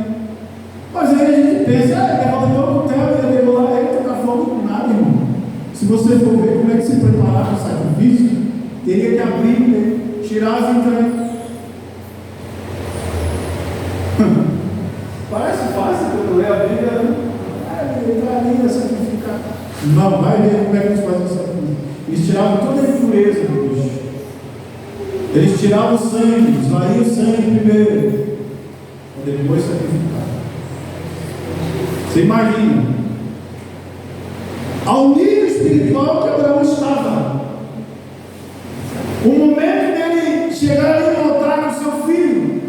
Mas aí a gente pensa, ele levantou o teto, ele pegou lá, ele toca fogo com nada, irmão. Se você for ver como é que se preparar para o sacrifício, teria que abrir, né? Tirar as entranhas. Parece fácil quando lê a Bíblia, né? Ele está ali a sacrificar. Não, vai ver como é que eles fazem o sacrifício. Eles tiravam toda a impureza do bicho. Eles tiravam o sangue, esvariam o sangue primeiro, para depois sacrificar. Você imagina ao nível espiritual que Abraão estava. O momento dele chegar ali e voltar com o seu filho.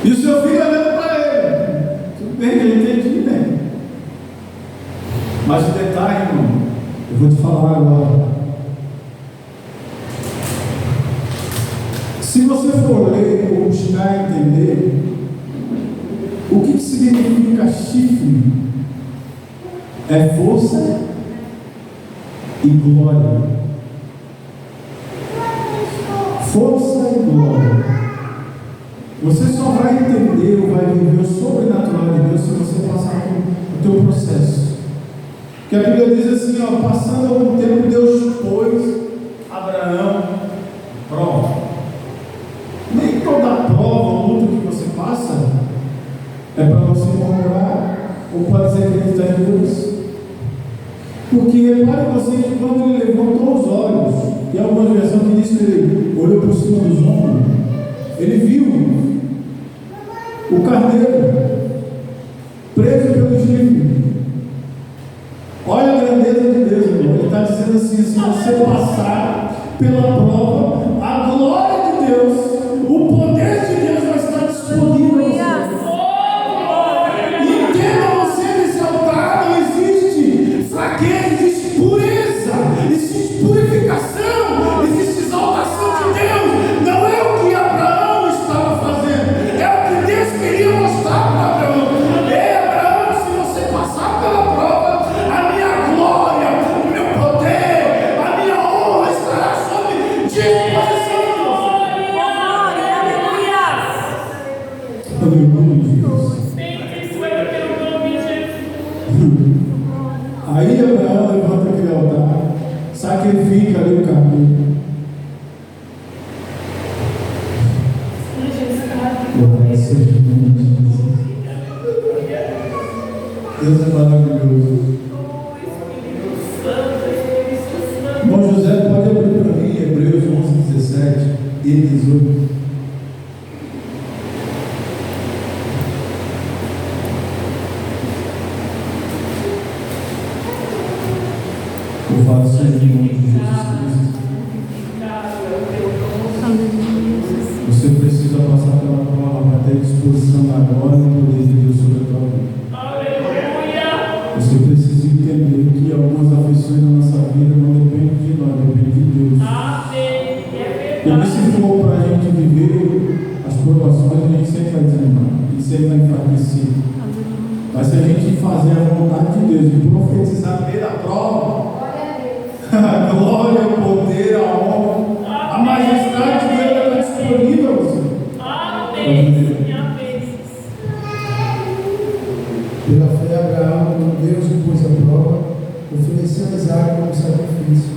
E o seu filho olhando para ele. Tudo bem, eu entendi, né? Mas o detalhe, irmão, eu vou te falar agora. Se você for ler ou buscar entender o que significa chifre, é força e glória. Força e glória. Você só vai entender ou vai viver o sobrenatural de Deus se você passar pelo teu processo. Porque a Bíblia diz assim, ó, passando algum tempo, Deus pôs Abraão prova. Nem toda prova ou luta que você passa é para você murmurar ou para desacreditar em Deus. Porque repare vocês que quando ele levantou os olhos, tem alguma versão que diz que ele olhou por cima dos ombros, ele viu o carneiro preso pelo chifre. Olha a grandeza de Deus, irmão. Ele está dizendo assim: se você passar pela prova, a glória de Deus, o poder de Deus vai estar disponível. Entenda você nesse altar, não existe fraqueza, existe pureza, existe purificação, existe exaltação de Deus. Não é o que Abraão estava fazendo, é o que Deus queria mostrar para Abraão. Abraão, se você passar pela prova, a minha glória, o meu poder, a minha honra estará sob disposição de você. Aí Abraão levanta aquele altar, sacrifica ali o carneiro. Deus é maravilhoso. Irmão José, pode abrir para mim Hebreus 11:17 e 18. Eu falo sempre de Cristo.
Aleluia, Jesus.
Você precisa passar pela prova para ter disposição da glória e do poder de Deus sobre a tua vida.
Aleluia.
Você precisa entender que algumas aflições na nossa vida não dependem de nós, dependem de Deus.
Amém. É
Porque
verdade.
se for para a gente viver as provações, a gente sempre vai desanimar, a gente sempre vai enfraquecer. Mas se a gente fazer a vontade de Deus e profetizar no meio da prova, a glória, o poder, a honra, a majestade de Deus está disponível a você.
Amém. Amém.
Pela fé, Abraão, quando Deus o pôs à prova, ofereceu Isaque como sacrifício.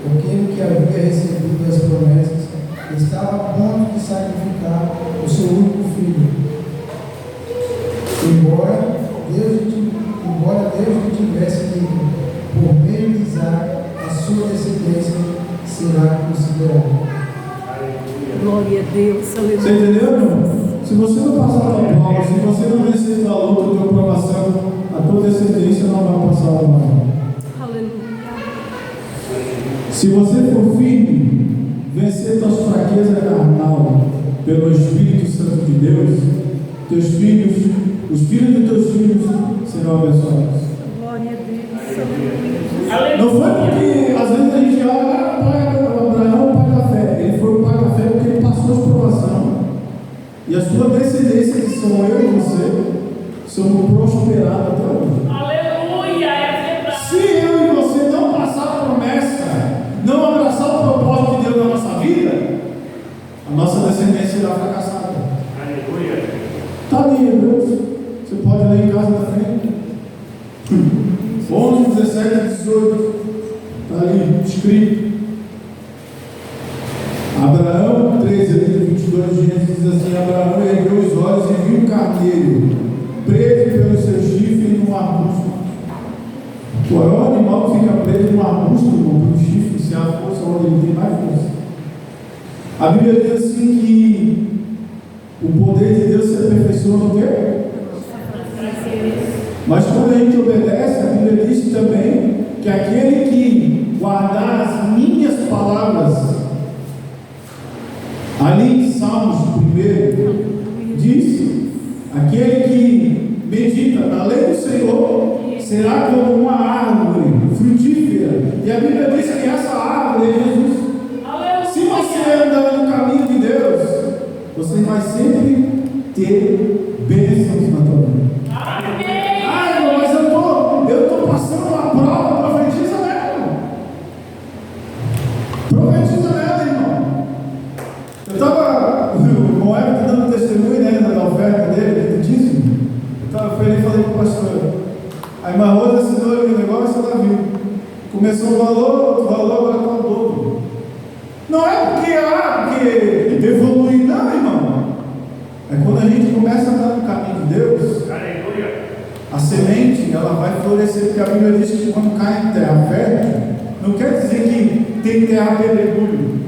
Aquele que havia recebido as promessas estava a ponto de sacrificar o seu único filho. Embora Deus lhe tivesse dito, por meio de Isaque, a sua descendência será considerada.
Glória a Deus,
Você
aleluia.
entendeu, irmão? Se você não passar pela prova, se você não vencer a luta, a tua aprovação, a tua descendência não vai passar a prova.
Aleluia.
Se você for firme, vencer tuas fraquezas carnal pelo Espírito Santo de Deus, teus filhos, os filhos dos teus filhos serão abençoados.
Glória a Deus, aleluia.
Não foi porque às vezes a gente olha, Abraão, o pai da fé. Ele foi o pai da fé porque ele passou a provação. E a sua descendência, que são eu e você, somos prosperados até hoje.
Aleluia. É verdade.
Se eu e você não passar a promessa, não abraçar o propósito de Deus na nossa vida, a nossa descendência será fracassada.
Aleluia.
Está ali, Hebreus. Você pode ler em casa também. 11, 17 e 18. Está ali, escrito. Abraão, 13, 22 dias, diz assim: Abraão ergueu os olhos e viu um carneiro preso pelo seu chifre num arbusto. O animal que fica preso num arbusto, irmão, pelo chifre, se a força onde ele tem mais força. A Bíblia diz assim que o poder de Deus se aperfeiçoa no quê? Mas quando a gente obedece, a Bíblia diz também que aquele que guardar as minhas palavras, ali em Salmos 1, diz: aquele que medita na lei do Senhor será como uma árvore frutífera. E a Bíblia diz que essa árvore é Jesus. Se você andar no caminho de Deus, você vai sempre ter bênçãos na tua vida.
Amém.
Ai, mas eu estou passando uma prova, profetiza nela. Profetiza nela, irmão. Eu estava, o Moab dando testemunho, né, da oferta dele, do dízimo. Eu fui ali e falei para o pastor. A irmã Rosa assinou ali o negócio, ela viu. Começou o valor, agora está o dobro. Não é porque evolui, não, irmão. É quando a gente começa a andar no caminho de Deus.
Aleluia.
A semente, ela vai florescer, porque a Bíblia diz que quando cai em terra fértil, não quer dizer que tem terra pedregulho.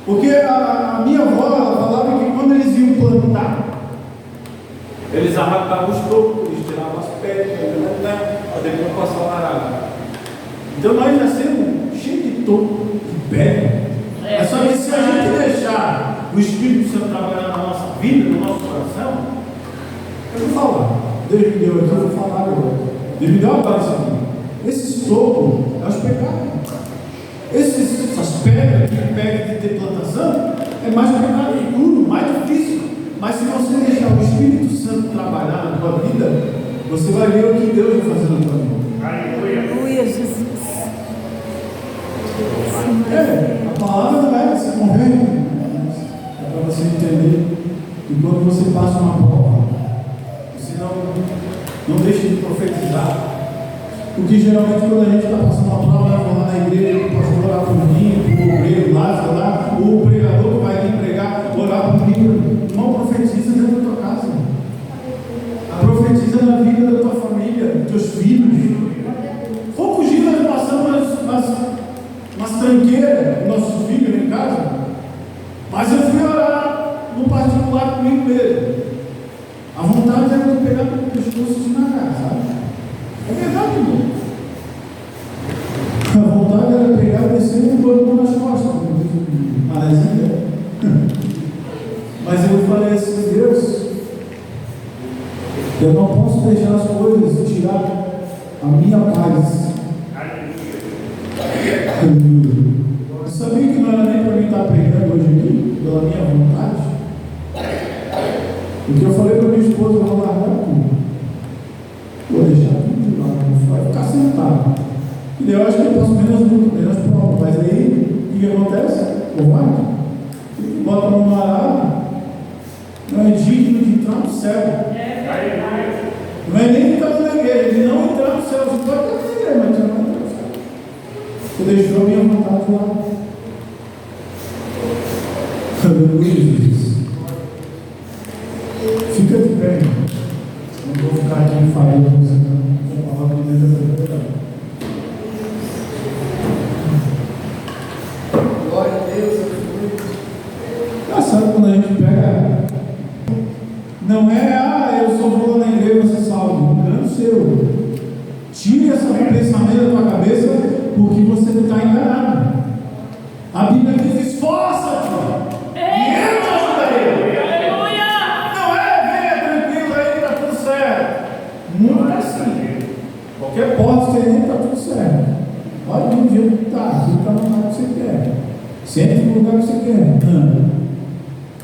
Porque a minha avó, ela falava que quando eles iam plantar, eles arrancavam os tocos, eles tiravam as pedras, para depois passar o arado. Então nós nascemos cheios de toco, de pedra. É só que se a gente deixar o Espírito Santo trabalhar na nossa vida, no nosso coração, eu vou falar. Deus me deu aqui, eu vou falar agora. Deus me deu agora isso aqui. Esses tocos é os pecados. Essas pedras que pegam de ter plantação é mais pecado duro, mais difícil. Mas se você deixar o Espírito Santo trabalhar na tua vida, você vai ver o que Deus vai fazer na tua vida.
Aleluia, Jesus.
A palavra não é se converte. É para você entender que quando você passa uma prova, você não deixa de profetizar. Porque geralmente quando a gente está passando uma prova, nós vamos lá na igreja, o pastor orar por mim, o obreiro lá, o pregador que vai vir pregar, orar por mim. Não profetiza dentro da tua casa. Profetiza na vida da tua família, dos teus filhos. Poucos dias nós passamos umas tranqueiras com nossos filhos em casa. Mas eu fui orar no particular comigo mesmo. A vontade era de pegar pelo pescoço e esmagar, sabe? É verdade, irmão. A vontade era pegar, descer Eu não posso deixar as coisas tirar a minha paz. Aleluia. Eu sabia que não era nem para mim estar pregando hoje aqui, pela minha vontade. Porque eu falei para minha esposa, eu vou largar tudo. Vou deixar tudo de lado, vai ficar sentado. E eu acho que eu posso menos prova. Mas aí, o que acontece? Covarde. Bota a mão na arada, não é digno de entrar no céu. Não é nem entrar na igreja, de não entrar no céu. Você pode estar na igreja, mas você não entra no céu. Você deixou a minha vontade lá. Aleluia, Jesus. Fica de pé. Não vou ficar aqui falando com você, não. Vou falar com Deus dessa verdade.
Glória a Deus.
Engraçado quando a gente pega. Não é, eu só vou na igreja você salvo. Engano seu. Tire esse pensamento da tua cabeça, porque você está enganado. A Bíblia diz: esforça-te e eu te ajudarei. Não é, venha tranquilo aí que está tudo certo. Não é assim. Qualquer porta que você entra, está tudo certo. Pode vir do jeito que está, fica no lugar que você quer. Sente no lugar que você quer.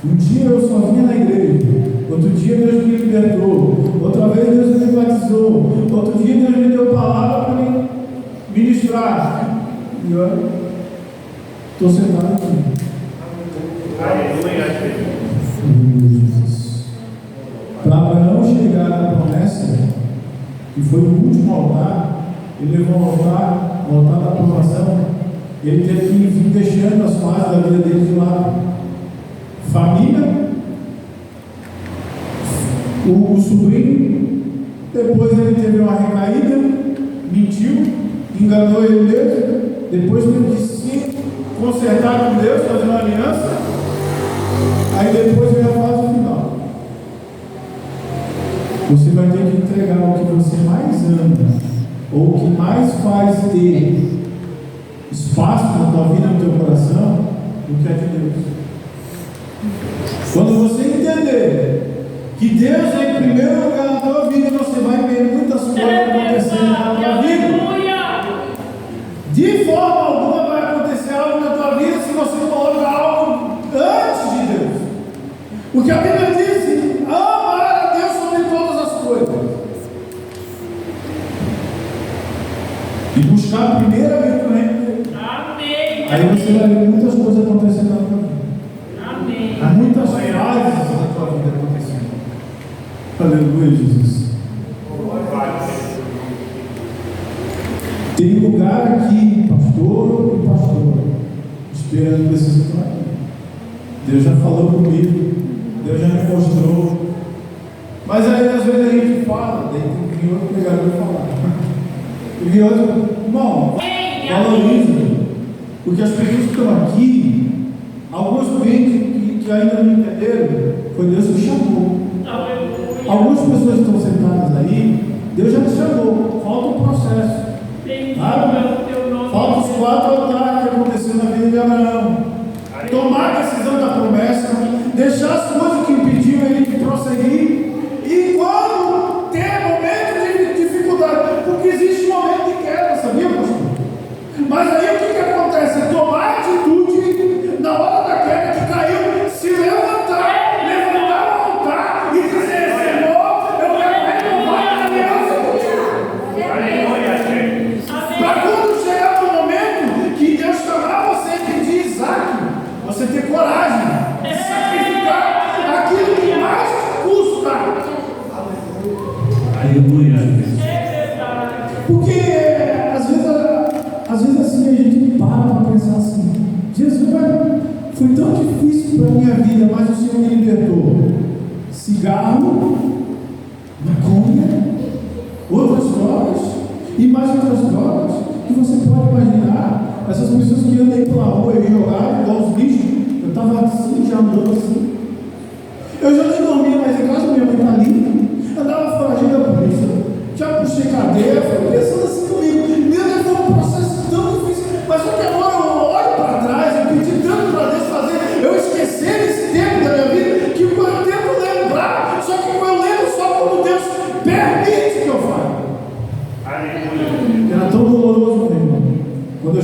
Um dia eu só vinha na igreja, outro dia Deus me libertou, outra vez Deus me batizou, outro dia Deus me deu palavra para me ministrar. E eu estou sentado aqui. Para Abraão chegar na promessa, que foi o último altar, ele levou um altar, o altar da aprovação, ele teve que vir deixando as fases da vida dele de lado. Família, o sobrinho, depois ele teve uma recaída, mentiu, enganou ele mesmo, depois teve que se consertar com Deus, fazer uma aliança, aí depois veio a fase final. Você vai ter que entregar o que você mais ama, ou o que mais faz ter espaço na tua vida, no teu coração, do que é de Deus. Quando você entender que Deus é em primeiro lugar na tua vida, você vai ver muitas coisas acontecendo na tua vida. De forma alguma vai acontecer algo na tua vida se você colocar algo antes de Deus. Porque a Bíblia diz: amar a Deus sobre todas as coisas e buscar primeiramente o reino dele. Amém. Aí você vai ver muitas coisas acontecendo na tua vida. Há muitas fases da tua vida acontecendo. Aleluia, Jesus. Tem lugar aqui, pastor e pastora, esperando que vocês estão aqui. Deus já falou comigo, Deus já me mostrou. Mas aí às vezes a gente fala, daí tem que vir outro pregador falar. E vir outro, irmão, valoriza. Porque as pessoas que estão aqui, alguns clientes que ainda não entenderam, foi Deus que chamou. Algumas pessoas que estão sentadas aí, Deus já te chamou, falta o processo. Falta os 4 altares que aconteceram na vida de Abraão. Tomar a decisão da promessa, deixar as coisas que impediam ele de prosseguir, e quando ter momento de dificuldade, porque existe momento de queda, sabia, pastor? Mas aí o que acontece? Tomar a atitude na hora da queda que caiu, se levantar o altar e dizer: Senhor, eu quero renovar a aliança contigo. Para quando chegar o momento que Deus chamar você e pedir Isaac, você ter coragem de sacrificar aquilo que mais custa. Aleluia. Porque às vezes assim a gente para pensar assim: Jesus, foi tão difícil para a minha vida, mas o Senhor me libertou. Cigarro, maconha, outras drogas e mais outras drogas que você pode imaginar. Essas pessoas que andam aí pela rua e jogaram igual os lixos. Eu estava assim, já andando assim. Eu já nem dormia mais em casa, minha mãe está ali. Andava foragido da polícia. Já puxei cadeia, fui pensando assim comigo: meu Deus, foi um processo tão difícil. Mas só que agora eu olho para trás, eu pedi tanto para Deus fazer eu esquecer esse tempo da minha vida, que eu tento lembrar. Só que eu lembro só quando Deus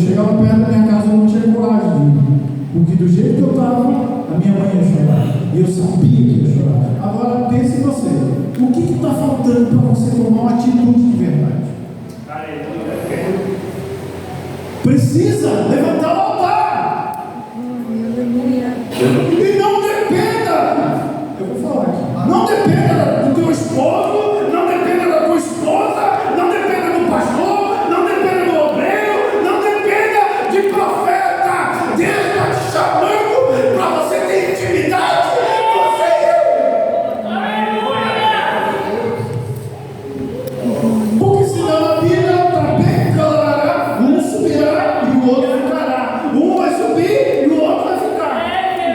chegava perto da minha casa, eu não tinha coragem de ir. Porque do jeito que eu estava, a minha mãe ia chorar. E eu sabia que ia chorar. Agora, pense você. O que está faltando para você tomar uma atitude de verdade? Precisa levantar o altar.
Aleluia.
E não dependa. Eu vou falar aqui. Não dependa do teu esposo, não dependa da tua esposa, não dependa do pastor, não dependa do obreiro, não dependa de profeta. Deus está te chamando para você ter intimidade. Você e eu. Porque senão a Bíblia está bem clara. Um subirá e o outro ficará. Um vai subir e o outro vai ficar.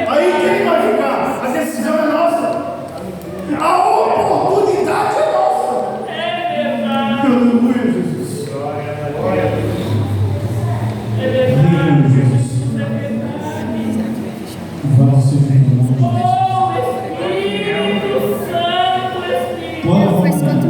Aí quem vai ficar? A decisão é nossa. A oportunidade é nossa. Aleluia, Jesus. Aleluia, Jesus. Louvado seja o nome de Jesus.